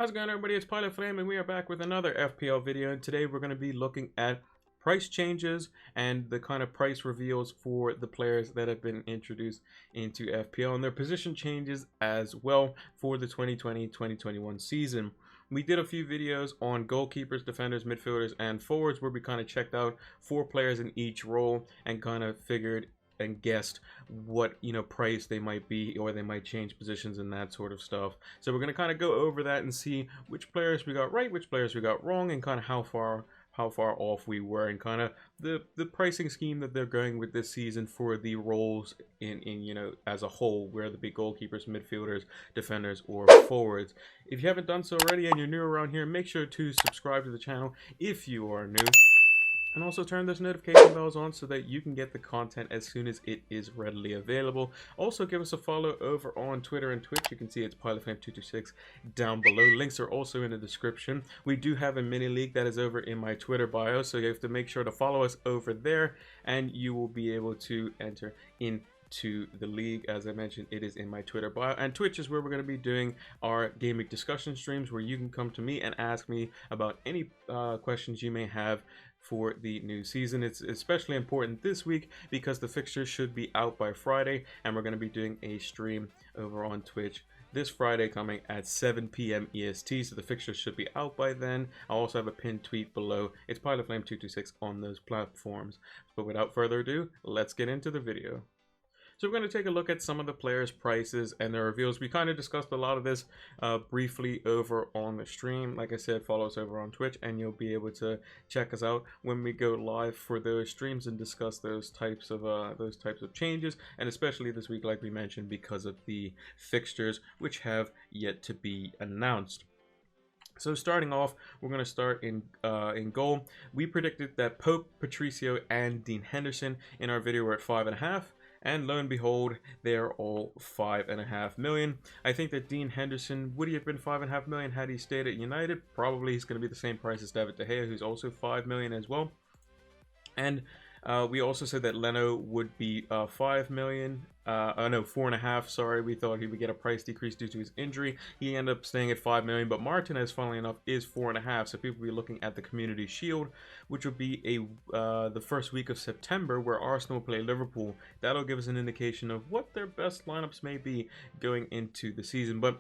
How's it going, everybody? It's Pilot Flame, and we are back with another FPL video. And today we're going to be looking at price changes and the kind of price reveals for the players that have been introduced into FPL and their position changes as well for the 2020-2021 season. We did a few videos on goalkeepers, defenders, midfielders, and forwards where we kind of checked out 4 players in each role and kind of figured and guessed what price they might be, or they might change positions and that sort of stuff. So we're going to kind of go over that and see which players we got right, which players we got wrong, and kind of how far off we were, and kind of the pricing scheme that they're going with this season for the roles in as a whole, where the big goalkeepers, midfielders, defenders, or forwards. If you haven't done so already and you're new around here, make sure to subscribe to the channel if you are new. And also turn those notification bells on so that you can get the content as soon as it is readily available. Also give us a follow over on Twitter and Twitch. You can see it's PilotFlame226 down below. Links are also in the description. We do have a mini league that is over in my Twitter bio, so you have to make sure to follow us over there and you will be able to enter into the league. As I mentioned, it is in my Twitter bio, and Twitch is where we're going to be doing our gaming discussion streams, where you can come to me and ask me about any questions you may have for the new season. It's especially important this week because the fixtures should be out by Friday, and we're going to be doing a stream over on Twitch this Friday coming at 7 p.m. EST, so the fixtures should be out by then. I'll also have a pinned tweet below. It's PilotFlame226 on those platforms. But without further ado, let's get into the video. So we're going to take a look at some of the players' prices and their reveals. We kind of discussed a lot of this briefly over on the stream. Like I said, follow us over on Twitch and you'll be able to check us out when we go live for those streams and discuss those types of changes. And especially this week, like we mentioned, because of the fixtures which have yet to be announced. So starting off, we're going to start in goal. We predicted that Pope, Patricio, and Dean Henderson in our video were at 5.5. And lo and behold, they're all 5.5 million. I think that Dean Henderson, would he have been 5.5 million had he stayed at United? Probably. He's going to be the same price as David De Gea, who's also 5 million as well. And we also said that Leno would be 5 million. No, 4.5. Sorry, we thought he would get a price decrease due to his injury. He ended up staying at 5 million, but Martinez, funnily enough, is 4.5. So people will be looking at the Community Shield, which will be the first week of September, where Arsenal will play Liverpool. That'll give us an indication of what their best lineups may be going into the season. But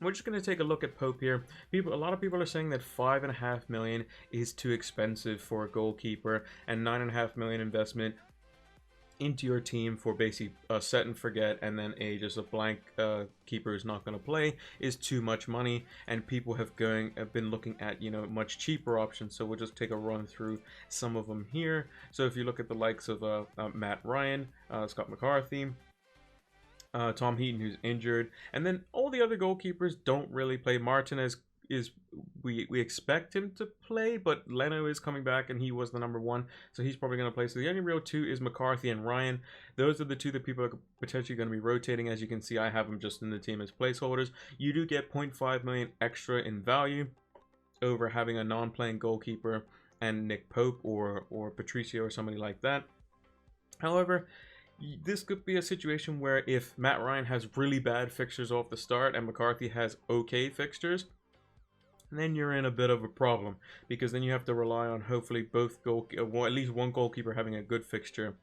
we're just going to take a look at Pope here. A lot of people are saying that 5.5 million is too expensive for a goalkeeper, and 9.5 million investment into your team for basically set and forget, and then just a blank keeper who's not going to play is too much money. And people have been looking at much cheaper options. So we'll just take a run through some of them here. So if you look at the likes of Matt Ryan, Scott McCarthy, Tom Heaton, who's injured, and then all the other goalkeepers don't really play. Martinez we expect him to play, but Leno is coming back and he was the number 1, so he's probably going to play. So the only real 2 is McCarthy and Ryan. Those are the 2 that people are potentially going to be rotating. As you can see, I have them just in the team as placeholders. You do get 0.5 million extra in value over having a non-playing goalkeeper and Nick Pope or Patricio or somebody like that. However, this could be a situation where if Matt Ryan has really bad fixtures off the start and McCarthy has okay fixtures, then you're in a bit of a problem, because then you have to rely on hopefully at least one goalkeeper having a good fixture.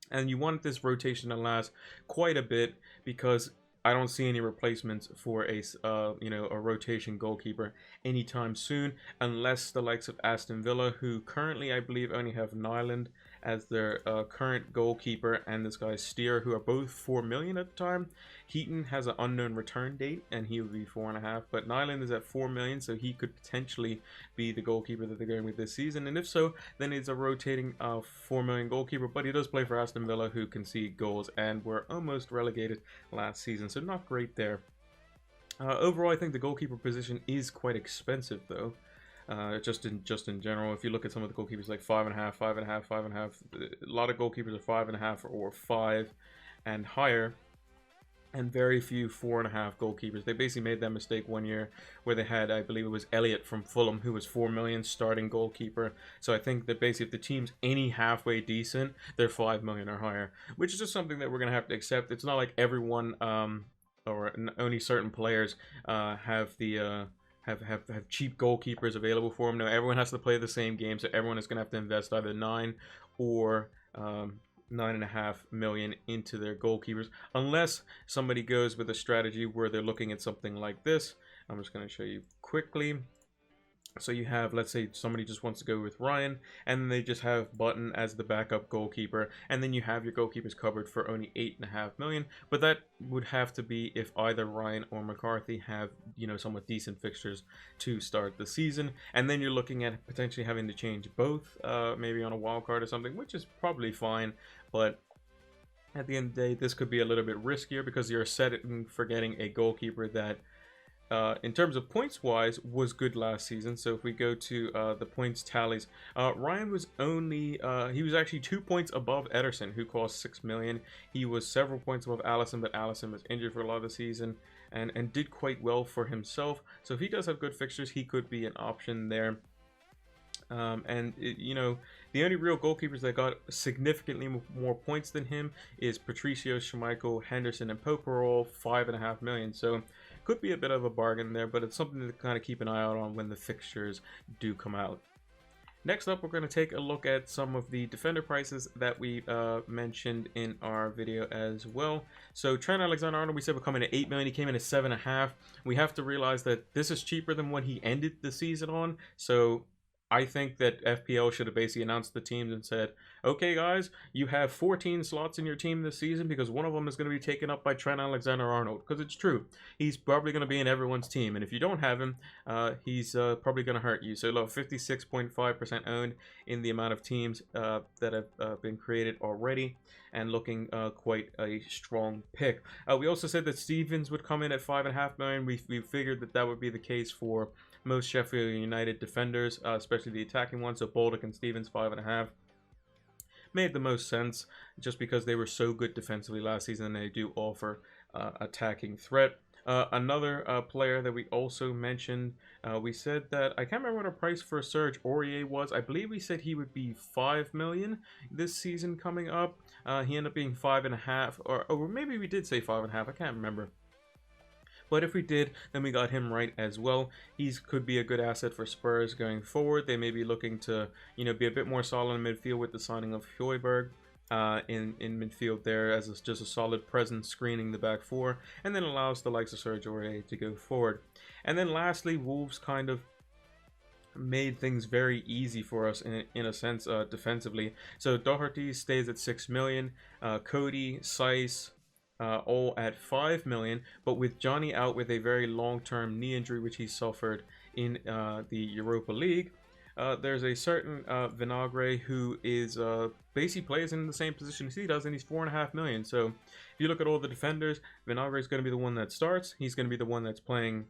And you want this rotation to last quite a bit, because I don't see any replacements for a rotation goalkeeper anytime soon, unless the likes of Aston Villa, who currently I believe only have Nyland as their current goalkeeper, and this guy Steer, who are both 4 million at the time. Heaton has an unknown return date, and he would be 4.5, but Nyland is at 4 million, so he could potentially be the goalkeeper that they're going with this season. And if so, then it's a rotating 4 million goalkeeper, but he does play for Aston Villa, who concede goals and were almost relegated last season, so not great there. Overall, I think the goalkeeper position is quite expensive, though. Just in general, if you look at some of the goalkeepers, like 5.5, 5.5, 5.5, a lot of goalkeepers are 5.5 or 5 and higher, and very few 4.5 goalkeepers. They basically made that mistake one year where they had, I believe it was Elliott from Fulham, who was 4 million starting goalkeeper. So I think that basically if the team's any halfway decent, they're 5 million or higher, which is just something that we're gonna have to accept. It's not like everyone only certain players have the have cheap goalkeepers available for them. No, everyone has to play the same game, so everyone is going to have to invest either 9 or 9.5 million into their goalkeepers, unless somebody goes with a strategy where they're looking at something like this. I'm just going to show you quickly. So you have, let's say somebody just wants to go with Ryan, and then they just have Button as the backup goalkeeper, and then you have your goalkeepers covered for only 8.5 million. But that would have to be if either Ryan or McCarthy have, you know, somewhat decent fixtures to start the season, and then you're looking at potentially having to change both, maybe on a wild card or something, which is probably fine. But at the end of the day, this could be a little bit riskier because you're setting for getting a goalkeeper that, in terms of points wise, was good last season. So if we go to the points tallies, Ryan was only he was actually 2 points above Ederson, who cost 6 million. He was several points above Allison, but Allison was injured for a lot of the season and did quite well for himself. So if he does have good fixtures, he could be an option there. You know, the only real goalkeepers that got significantly more points than him is Patricio, Schmeichel, Henderson, and Pope, are all 5.5 million. So could be a bit of a bargain there, but it's something to kind of keep an eye out on when the fixtures do come out. Next up, we're going to take a look at some of the defender prices that we mentioned in our video as well. So Trent Alexander-Arnold, we said would come in at 8 million. He came in at 7.5. We have to realize that this is cheaper than what he ended the season on. So I think that FPL should have basically announced the teams and said, okay, guys, you have 14 slots in your team this season because one of them is going to be taken up by Trent Alexander-Arnold. Because it's true. He's probably going to be in everyone's team. And if you don't have him, he's probably going to hurt you. So, look, 56.5% owned in the amount of teams that have been created already. And looking quite a strong pick. We also said that Stevens would come in at 5.5 million. We figured that that would be the case for most Sheffield United defenders, especially the attacking ones. So Baldock and Stevens, 5.5. Made the most sense just because they were so good defensively last season and they do offer attacking threat. Another player that we also mentioned, we said that, I can't remember what our price for Serge Aurier was. I believe we said he would be 5 million this season coming up. He ended up being 5.5, or maybe we did say 5.5, I can't remember. But if we did, then we got him right as well. He could be a good asset for Spurs going forward. They may be looking to, you know, be a bit more solid in midfield with the signing of Højbjerg in midfield there as just a solid presence screening the back four, and then allows the likes of Serge Aurier to go forward. And then lastly, Wolves kind of made things very easy for us in a sense defensively. So Doherty stays at 6 million, Cody, Seiss, all at 5 million, but with Johnny out with a very long-term knee injury which he suffered in the Europa League, there's a certain Vinagre who is basically plays in the same position as he does, and he's 4.5 million. So if you look at all the defenders, Vinagre is going to be the one that starts. He's going to be the one that's playing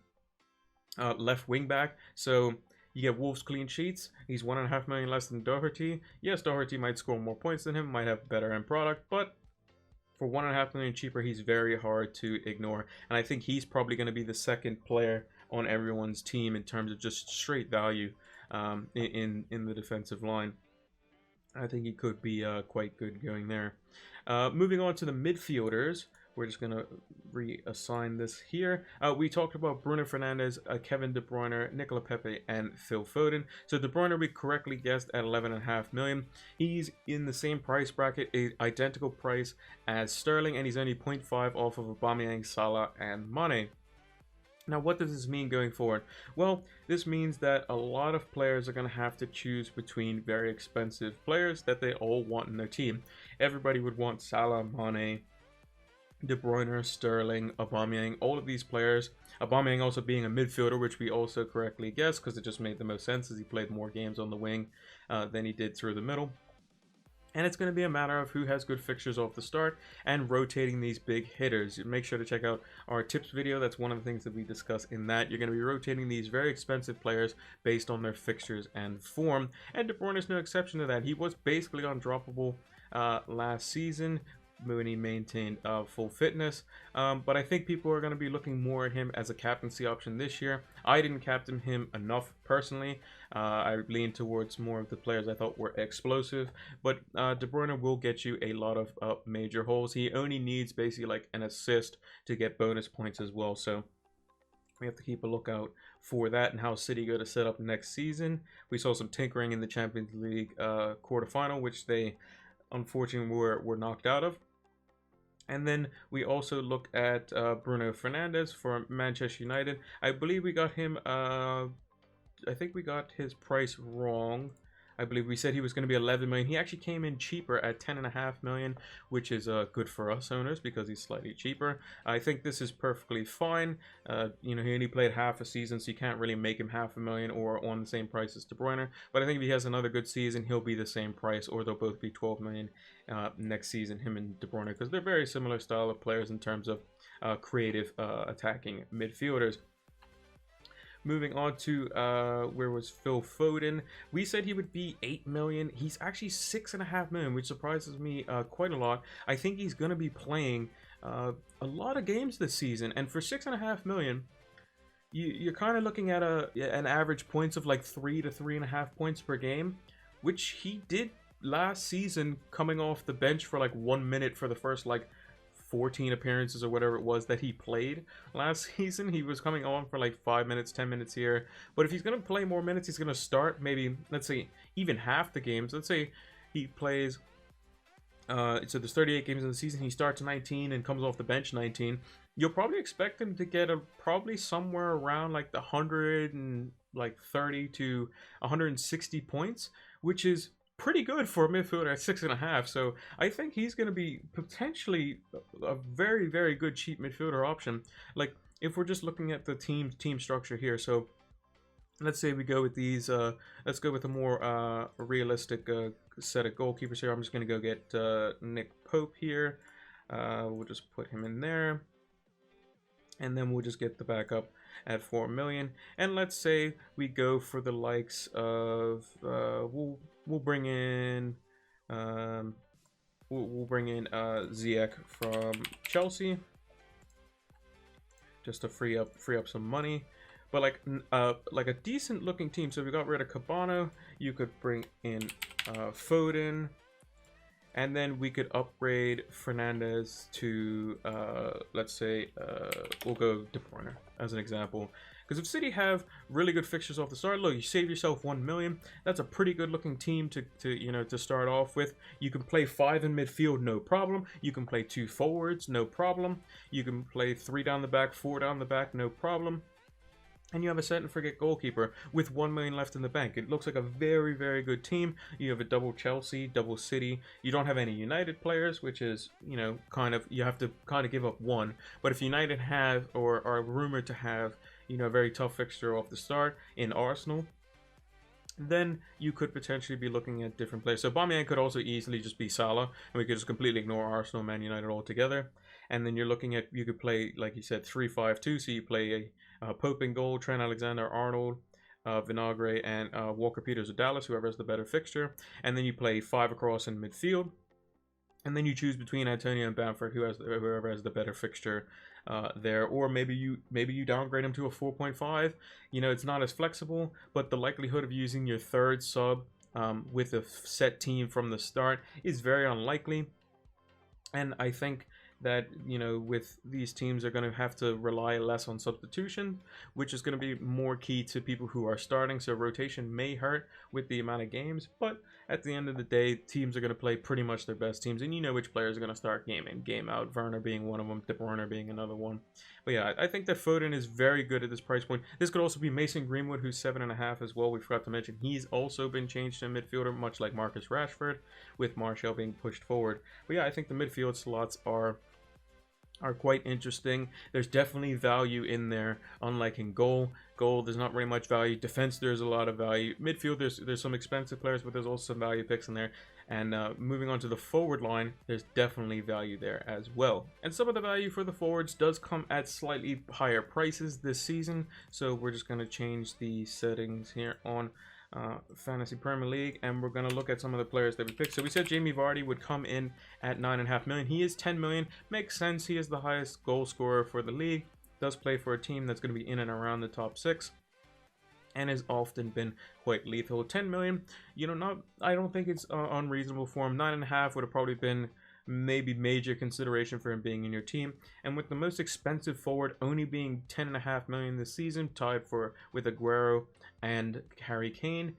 left wing back. So you get Wolves clean sheets. He's 1.5 million less than Doherty. Yes, Doherty might score more points than him, might have better end product, but for 1.5 million cheaper, he's very hard to ignore. And I think he's probably going to be the second player on everyone's team in terms of just straight value in the defensive line. I think he could be quite good going there. Moving on to the midfielders. We're just going to reassign this here. We talked about Bruno Fernandes, Kevin De Bruyne, Nicola Pepe, and Phil Foden. So De Bruyne we correctly guessed at 11.5 million. He's in the same price bracket, identical price as Sterling, and he's only 0.5 off of Aubameyang, Salah, and Mane. Now, what does this mean going forward? Well, this means that a lot of players are going to have to choose between very expensive players that they all want in their team. Everybody would want Salah, Mane, De Bruyne, Sterling, Aubameyang, all of these players. Aubameyang also being a midfielder, which we also correctly guessed because it just made the most sense as he played more games on the wing than he did through the middle. And it's going to be a matter of who has good fixtures off the start and rotating these big hitters. Make sure to check out our tips video. That's one of the things that we discuss in that. You're going to be rotating these very expensive players based on their fixtures and form. And De Bruyne is no exception to that. He was basically undroppable last season. Mooney maintained full fitness. But I think people are going to be looking more at him as a captaincy option this year. I didn't captain him enough personally. I leaned towards more of the players I thought were explosive. But De Bruyne will get you a lot of major holes. He only needs basically like an assist to get bonus points as well. So we have to keep a lookout for that and how City go to set up next season. We saw some tinkering in the Champions League quarterfinal, which they unfortunately were knocked out of. And then we also look at Bruno Fernandes for Manchester United. I believe we got him, I think we got his price wrong. I believe we said he was going to be 11 million. He actually came in cheaper at 10.5 million, which is good for us owners because he's slightly cheaper. I think this is perfectly fine. You know, he only played half a season, so you can't really make him 500,000 or on the same price as De Bruyne. But I think if he has another good season, he'll be the same price, or they'll both be 12 million next season, him and De Bruyne, because they're very similar style of players in terms of creative attacking midfielders. Moving on to where was Phil Foden? We said he would be 8 million. He's actually 6.5 million, which surprises me quite a lot. I think he's going to be playing a lot of games this season, and for 6.5 million, you're kind of looking at an average points of like 3 to 3.5 points per game, which he did last season, coming off the bench for like 1 minute for the first like 14 appearances or whatever it was that he played last season. He was coming on for like 5 minutes, 10 minutes here. But if he's going to play more minutes, he's going to start maybe, let's say, even half the games. Let's say he plays, so there's 38 games in the season. He starts 19 and comes off the bench 19. You'll probably expect him to get probably somewhere around like the 130 to 160 points, which is pretty good for a midfielder at 6.5. So I think he's going to be potentially a very, very good cheap midfielder option. Like if we're just looking at the team structure here, so let's say we go with these. Let's go with a more realistic set of goalkeepers here. I'm just going to go get Nick Pope here. We'll just put him in there, and then we'll just get the backup at 4 million. And let's say we go for the likes of we'll bring in Ziyech from Chelsea just to free up some money. But like a decent looking team. So if we got rid of Cabano, you could bring in Foden, and then we could upgrade Fernandes to let's say we'll go De Bruyne as an example. Because if City have really good fixtures off the start, look, you save yourself 1 million. That's a pretty good looking team to start off with. You can play 5 in midfield, no problem. You can play 2 forwards, no problem. You can play 3 down the back, 4 down the back, no problem. And you have a set and forget goalkeeper with 1 million left in the bank. It looks like a very, very good team. You have a double Chelsea, double City. You don't have any United players, which is, you know, you have to kind of give up one. But if United have, or are rumored to have, you know, a very tough fixture off the start in Arsenal, then you could potentially be looking at different players. So Aubameyang could also easily just be Salah, and we could just completely ignore Arsenal, Man United altogether. And then you're looking at, you could play, like you said, 3-5-2. So you play Pope in goal, Trent Alexander-Arnold, Vinagre, and Walker-Peters or Dallas, whoever has the better fixture. And then you play 5 across in midfield. And then you choose between Antonio and Bamford, whoever has the better fixture there. Or maybe you downgrade him to a 4.5. You know, it's not as flexible, but the likelihood of using your third sub with a set team from the start is very unlikely. And I think that, you know, with these teams are going to have to rely less on substitution, which is going to be more key to people who are starting. So rotation may hurt with the amount of games, but at the end of the day, teams are going to play pretty much their best teams, and you know which players are going to start game in, game out. Werner being one of them, De Bruyne being another one. But yeah, I think that Foden is very good at this price point. This could also be Mason Greenwood, who's 7.5 as well. We forgot to mention he's also been changed to a midfielder, much like Marcus Rashford, with Martial being pushed forward. But yeah, I think the midfield slots are quite interesting. There's definitely value in there, unlike in goal. There's not very much value. Defense, there's a lot of value. Midfield, there's some expensive players, but there's also some value picks in there. And moving on to the forward line, there's definitely value there as well. And some of the value for the forwards does come at slightly higher prices this season. So we're just going to change the settings here on Fantasy Premier League, and we're going to look at some of the players that we picked. So we said Jamie Vardy would come in at 9.5 million. He is 10 million. Makes sense. He is the highest goal scorer for the league. Does play for a team that's going to be in and around the top 6. And has often been quite lethal. 10 million, you know, I don't think it's unreasonable for him. 9.5 would have probably been maybe major consideration for him being in your team. And with the most expensive forward only being 10.5 million this season, tied with Aguero and Harry Kane,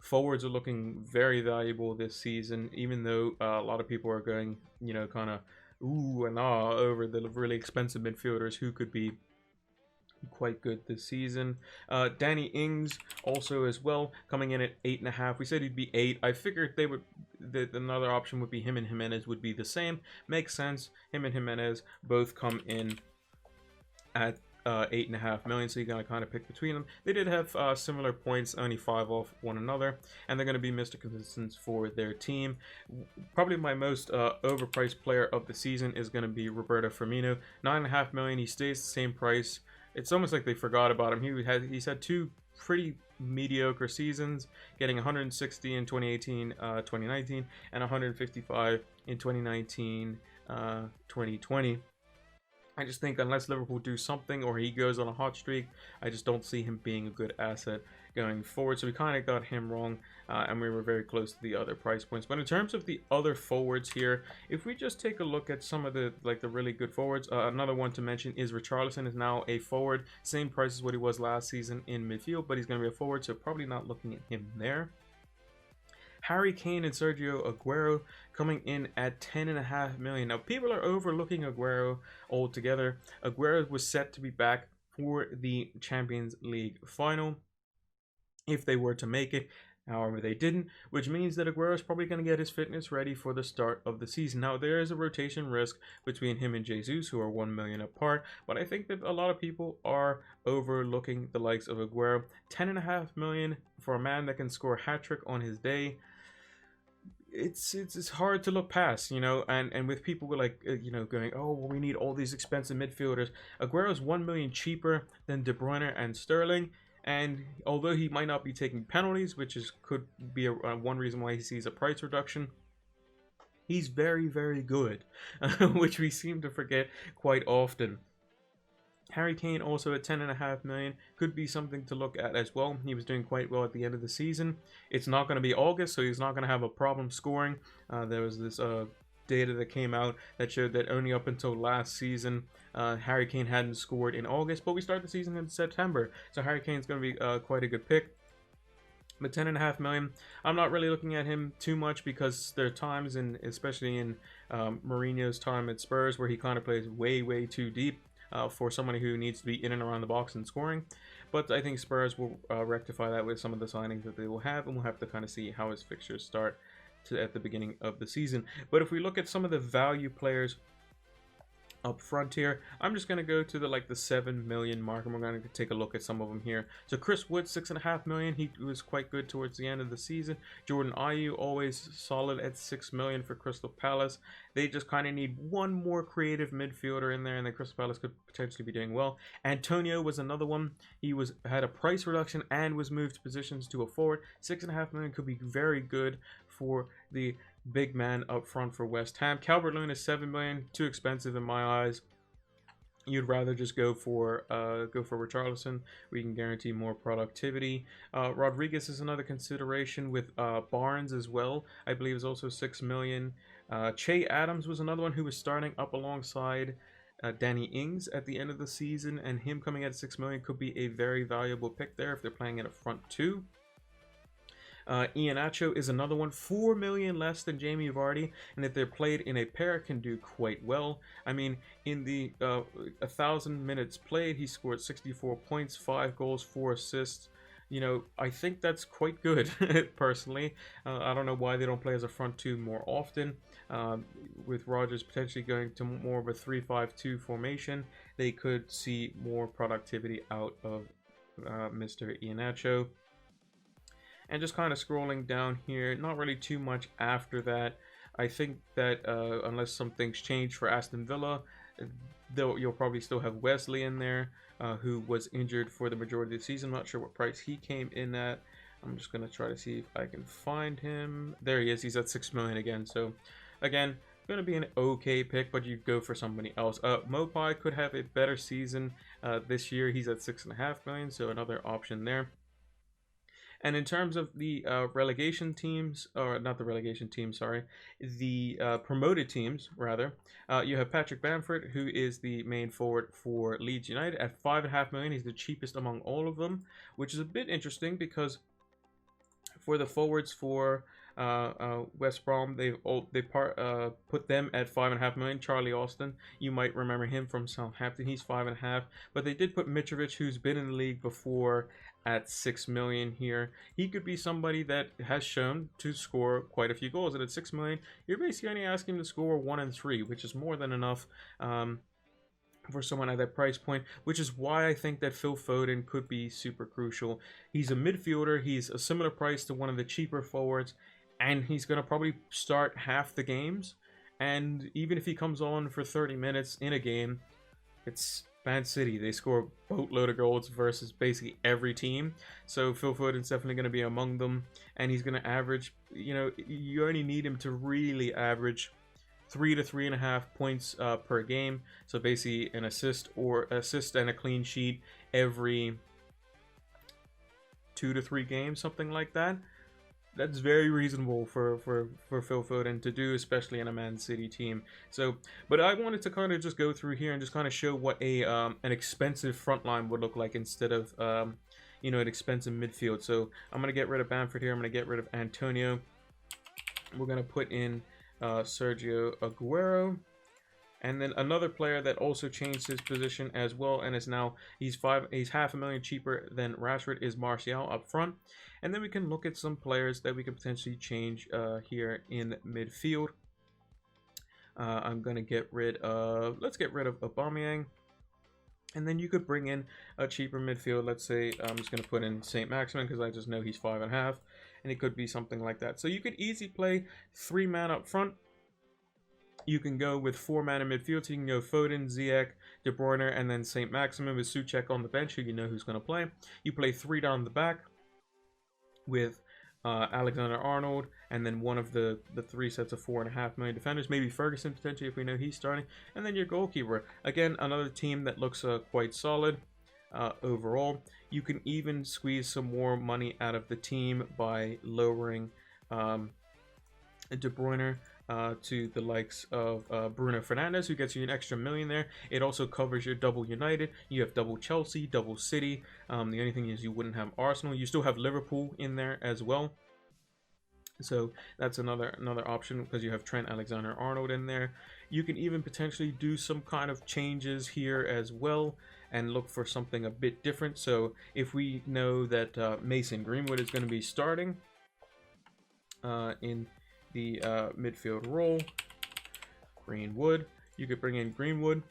forwards are looking very valuable this season, even though a lot of people are going, you know, kind of ooh and ah over the really expensive midfielders who could be quite good this season. Danny Ings also as well, coming in at 8.5. We said he'd be 8. I figured they would that another option would be him and Jimenez would be the same. Makes sense. Him and Jimenez both come in at 8.5 million, so you're gonna kind of pick between them. They did have similar points, only 5 off one another, and they're gonna be Mr. Consistent for their team. Probably my most overpriced player of the season is gonna be Roberto Firmino. 9.5 million. He stays the same price. It's almost like they forgot about him. He's had 2 pretty mediocre seasons, getting 160 in 2018-2019 and 155 in 2019-2020. I just think unless Liverpool do something or he goes on a hot streak, I just don't see him being a good asset going forward. So we kind of got him wrong, and we were very close to the other price points. But in terms of the other forwards here, if we just take a look at some of the really good forwards, another one to mention is Richarlison is now a forward, same price as what he was last season in midfield, but he's going to be a forward, so probably not looking at him there. Harry Kane and Sergio Aguero coming in at 10.5 million. Now, people are overlooking Aguero altogether. Aguero was set to be back for the Champions League final if they were to make it. However, they didn't, which means that Aguero is probably going to get his fitness ready for the start of the season. Now, there is a rotation risk between him and Jesus, who are 1 million apart, but I think that a lot of people are overlooking the likes of Aguero. 10.5 million for a man that can score a hat-trick on his day. It's hard to look past, you know, and with people like you know, going, oh well, we need all these expensive midfielders. Aguero's 1 million cheaper than De Bruyne and Sterling, and although he might not be taking penalties, which could be one reason why he sees a price reduction, he's very, very good, which we seem to forget quite often. Harry Kane also at 10.5 million could be something to look at as well. He was doing quite well at the end of the season. It's not going to be August, so he's not going to have a problem scoring. There was this data that came out that showed that only up until last season, Harry Kane hadn't scored in August, but we start the season in September, so Harry Kane's going to be quite a good pick. But 10.5 million, I'm not really looking at him too much because there are times, especially in Mourinho's time at Spurs, where he kind of plays way too deep. For somebody who needs to be in and around the box and scoring. But I think Spurs will rectify that with some of the signings that they will have, and we'll have to kind of see how his fixtures start at the beginning of the season. But if we look at some of the value players up front here, I'm just going to go to the 7 million mark, and we're going to take a look at some of them here. So Chris Wood, 6.5 million. He was quite good towards the end of the season. Jordan Ayew, always solid at 6 million for Crystal Palace. They just kind of need one more creative midfielder in there, and then Crystal Palace could potentially be doing well. Antonio was another one. He had a price reduction and was moved positions to a forward. 6.5 million could be very good for the big man up front for West Ham. Calvert-Lewin is 7 million, too expensive in my eyes. You'd rather just go for Richarlison. We can guarantee more productivity. Rodriguez is another consideration with Barnes as well. I believe is also 6 million. Che Adams was another one who was starting up alongside Danny Ings at the end of the season, and him coming at 6 million could be a very valuable pick there if they're playing at a front two. Iheanacho is another one, 4 million less than Jamie Vardy, and if they're played in a pair, can do quite well. I mean, in the 1,000 minutes played, he scored 64 points, 5 goals, 4 assists. You know, I think that's quite good, personally. I don't know why they don't play as a front two more often. With Rodgers potentially going to more of a 3-5-2 formation, they could see more productivity out of Mr. Iheanacho. And just kind of scrolling down here, not really too much after that. I think that unless some things change for Aston Villa, you'll probably still have Wesley in there, who was injured for the majority of the season. I'm not sure what price he came in at. I'm just going to try to see if I can find him. There he is. He's at 6 million again. So, again, going to be an okay pick, but you'd go for somebody else. Mopai could have a better season this year. He's at 6.5 million, so another option there. And in terms of the relegation teams, or not the relegation teams, sorry, the promoted teams, rather, you have Patrick Bamford, who is the main forward for Leeds United at 5.5 million. He's the cheapest among all of them, which is a bit interesting because for the forwards for West Brom, they put them at 5.5 million. Charlie Austin, you might remember him from Southampton. He's 5.5, but they did put Mitrovic, who's been in the league before, at 6 million here. He could be somebody that has shown to score quite a few goals. And at 6 million, you're basically only asking him to score 1 and 3, which is more than enough. For someone at that price point, which is why I think that Phil Foden could be super crucial. He's a midfielder. He's a similar price to one of the cheaper forwards, and he's going to probably start half the games. And even if he comes on for 30 minutes in a game, it's Man City. They score a boatload of goals versus basically every team. So Phil Foden's definitely going to be among them, and he's going to average, you only need him to really average 3 to 3.5 points per game. So basically an assist and a clean sheet every 2 to 3 games, something like that. That's very reasonable for Phil Foden to do, especially in a Man City team. So, but I wanted to kind of just go through here and just kind of show what an expensive front line would look like instead of an expensive midfield. So I'm gonna get rid of Bamford here. I'm gonna get rid of Antonio. We're gonna put in Sergio Aguero, and then another player that also changed his position as well, and is now he's half a million cheaper than Rashford, is Martial up front. And then we can look at some players that we could potentially change here in midfield. I'm gonna let's get rid of Aubameyang. And then you could bring in a cheaper midfield. Let's say I'm just going to put in St. Maximin because I just know he's 5.5. And it could be something like that. So you could easily play 3-man up front. You can go with 4-man in midfield. So you can go Foden, Ziyech, De Bruyne, and then St. Maximin with Souček on the bench, who you know who's going to play. You play 3 down the back with Alexander-Arnold, and then one of the 3 sets of 4.5 million defenders, maybe Ferguson potentially if we know he's starting, and then your goalkeeper. Again, another team that looks quite solid overall. You can even squeeze some more money out of the team by lowering De Bruyne to the likes of Bruno Fernandes, who gets you an extra million there. It also covers your double United. You have double Chelsea, double City. The only thing is you wouldn't have Arsenal. You still have Liverpool in there as well. So that's another option because you have Trent Alexander-Arnold in there. You can even potentially do some kind of changes here as well and look for something a bit different. So if we know that Mason Greenwood is going to be starting in the midfield role, Greenwood, you could bring in Greenwood,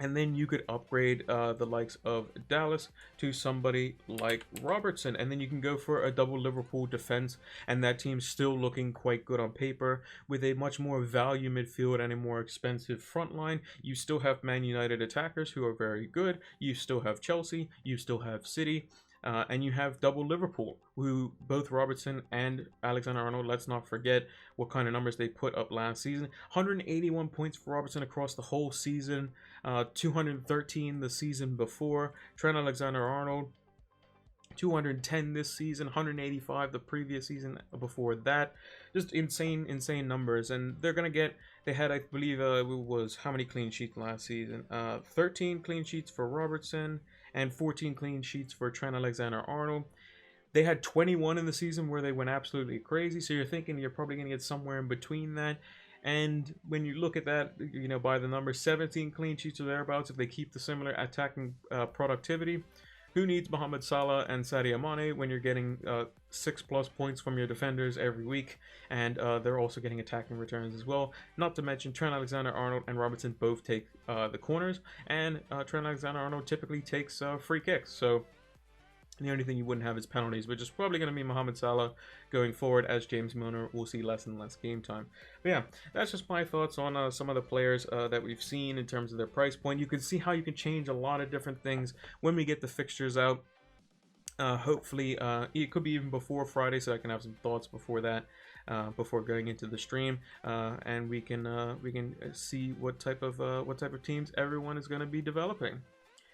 and then you could upgrade the likes of Dallas to somebody like Robertson, and then you can go for a double Liverpool defense, and that team's still looking quite good on paper with a much more value midfield and a more expensive front line. You still have Man United attackers who are very good. You still have Chelsea. You still have City. And you have double Liverpool, who both Robertson and Alexander-Arnold, let's not forget what kind of numbers they put up last season. 181 points for Robertson across the whole season, 213 the season before. Trent Alexander-Arnold, 210 this season, 185 the previous season before that. Just insane numbers. And they're going to get, they had, I believe, it was how many clean sheets last season? 13 clean sheets for Robertson and 14 clean sheets for Trent Alexander-Arnold. They had 21 in the season where they went absolutely crazy. So you're thinking you're probably going to get somewhere in between that. And when you look at that, by the number, 17 clean sheets or thereabouts, if they keep the similar attacking productivity. Who needs Mohamed Salah and Sadio Mane when you're getting 6+ points from your defenders every week, and they're also getting attacking returns as well. Not to mention Trent Alexander-Arnold and Robertson both take the corners, and Trent Alexander-Arnold typically takes free kicks. So the only thing you wouldn't have is penalties, which is probably going to be Mohamed Salah going forward, as James Milner will see less and less game time. But yeah, that's just my thoughts on some of the players that we've seen in terms of their price point. You can see how you can change a lot of different things when we get the fixtures out. Hopefully, it could be even before Friday, so I can have some thoughts before that, before going into the stream, and we can see what type of teams everyone is going to be developing.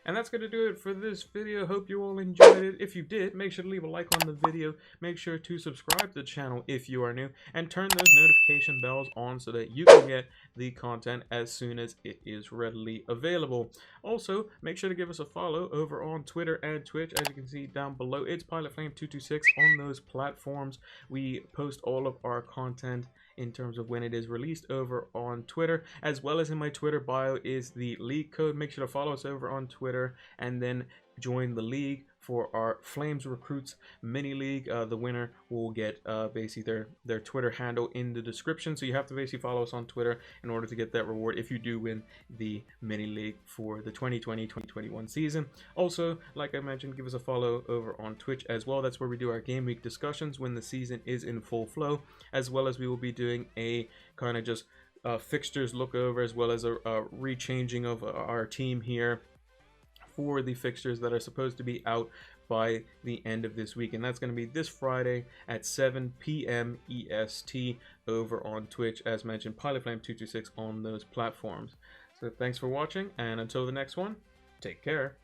And that's going to do it for this video. Hope you all enjoyed it. If you did, make sure to leave a like on the video. Make sure to subscribe to the channel if you are new. And turn those notification bells on so that you can get the content as soon as it is readily available. Also, make sure to give us a follow over on Twitter and Twitch. As you can see down below, it's PilotFlame226 on those platforms. We post all of our content in terms of when it is released over on Twitter, as well as in my Twitter bio is the league code. Make sure to follow us over on Twitter and then join the league for our Flames Recruits mini league. The winner will get basically their Twitter handle in the description, so you have to basically follow us on Twitter in order to get that reward if you do win the mini league for the 2020-2021 season. Also, like I mentioned, give us a follow over on Twitch as well. That's where we do our game week discussions when the season is in full flow, as well as we will be doing a kind of just fixtures look over, as well as a rechanging of our team here for the fixtures that are supposed to be out by the end of this week, and that's going to be this Friday at 7 p.m. EST over on Twitch, as mentioned, PilotFlame226 on those platforms. So thanks for watching, and until the next one, take care.